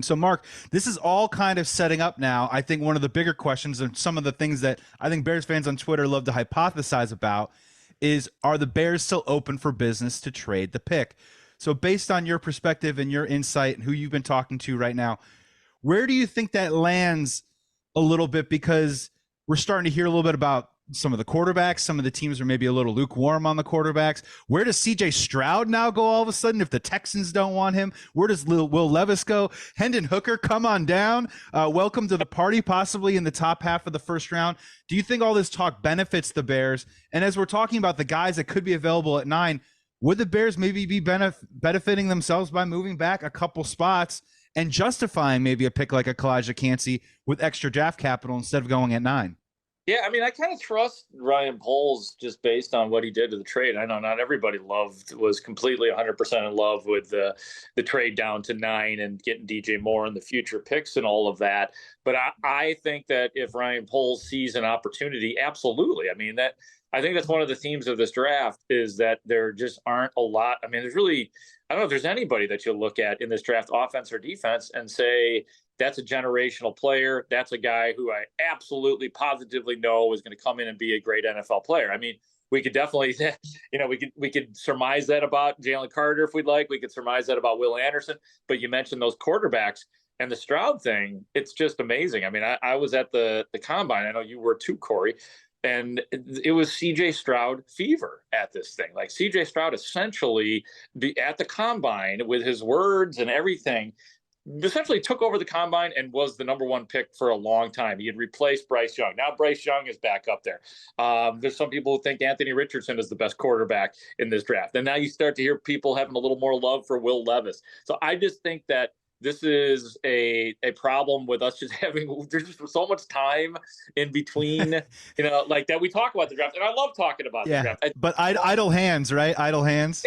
So, Mark, this is all kind of setting up now. I think one of the bigger questions and some of the things that I think Bears fans on Twitter love to hypothesize about is, are the Bears still open for business to trade the pick? So, based on your perspective and your insight and who you've been talking to right now, where do you think that lands a little bit? Because we're starting to hear a little bit about some of the quarterbacks. Some of the teams are maybe a little lukewarm on the quarterbacks. Where does CJ Stroud now go all of a sudden if the Texans don't want him? Where does Will Levis go? Hendon Hooker, come on down. Welcome to the party, possibly in the top half of the first round. Do you think all this talk benefits the Bears? And as we're talking about the guys that could be available at 9, would the Bears maybe be benefiting themselves by moving back a couple spots and justifying maybe a pick like a Kalijah Cansey with extra draft capital instead of going at 9? Yeah, I mean, I kind of trust Ryan Poles just based on what he did to the trade. I know not everybody was completely 100% in love with the trade down to 9 and getting DJ Moore and the future picks and all of that. But I think that if Ryan Poles sees an opportunity, absolutely. I think that's one of the themes of this draft is that there just aren't a lot. I mean, I don't know if there's anybody that you look at in this draft, offense or defense, and say, that's a generational player. That's a guy who I absolutely positively know is going to come in and be a great NFL player. I mean, we could definitely, we could surmise that about Jalen Carter if we'd like. We could surmise that about Will Anderson. But you mentioned those quarterbacks and the Stroud thing. It's just amazing. I mean, I was at the combine. I know you were too, Corey. And it was CJ Stroud fever at this thing. Like CJ Stroud essentially at the combine with his words and everything, essentially took over the combine and was the number 1 pick for a long time. He had replaced Bryce Young. Now Bryce Young is back up there. There's some people who think Anthony Richardson is the best quarterback in this draft. And now you start to hear people having a little more love for Will Levis. So I just think that this is a problem with us just there's just so much time in between, like that we talk about the draft. And I love talking about the draft. But idle hands, right? Idle hands.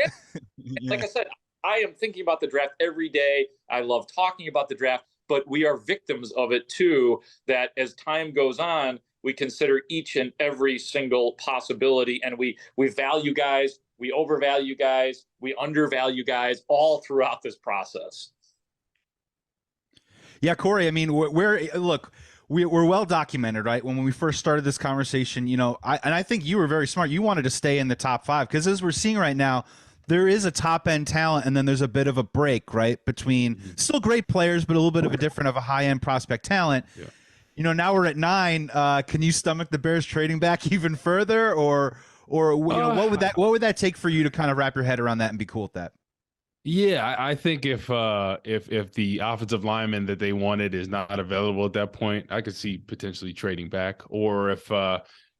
Yeah. Like I said, I am thinking about the draft every day. I love talking about the draft, but we are victims of it too, that as time goes on, we consider each and every single possibility, and we value guys, we overvalue guys, we undervalue guys all throughout this process. Yeah, Corey, I mean, we're well documented, right? When we first started this conversation, I think you were very smart. You wanted to stay in the top 5 because as we're seeing right now, there is a top end talent and then there's a bit of a break, right? Between still great players, but a little bit of a high end prospect talent. Yeah. Now we're at 9. Can you stomach the Bears trading back even further, or what would that take for you to kind of wrap your head around that and be cool with that? Yeah, I think if the offensive lineman that they wanted is not available at that point, I could see potentially trading back, or if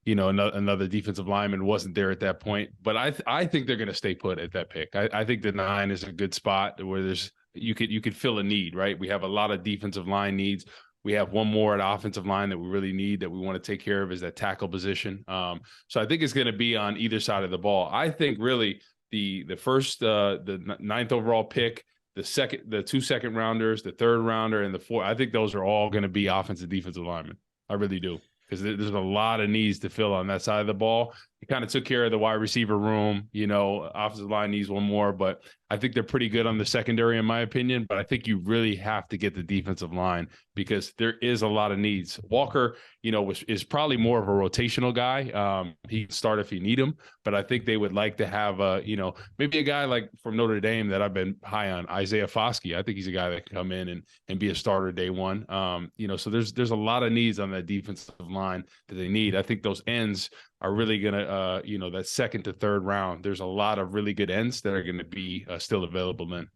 another defensive lineman wasn't there at that point. But I think they're going to stay put at that pick. I think the 9 is a good spot where you could fill a need, right? We have a lot of defensive line needs. We have one more at offensive line that we really need, that we want to take care of, is that tackle position. So I think it's going to be on either side of the ball. I think really the first, the 9th overall pick, the 2 second rounders, the 3rd rounder, and the 4th, I think those are all going to be offensive, defensive linemen. I really do. Because there's a lot of needs to fill on that side of the ball. He kind of took care of the wide receiver room. Offensive line needs one more, but I think they're pretty good on the secondary, in my opinion. But I think you really have to get the defensive line because there is a lot of needs. Walker, is probably more of a rotational guy. He can start if you need him, but I think they would like to have maybe a guy like from Notre Dame that I've been high on, Isaiah Foskey. I think he's a guy that can come in and be a starter day one. So there's a lot of needs on that defensive line that they need. I think those ends are really going to, that 2nd to 3rd round, there's a lot of really good ends that are going to be still available then.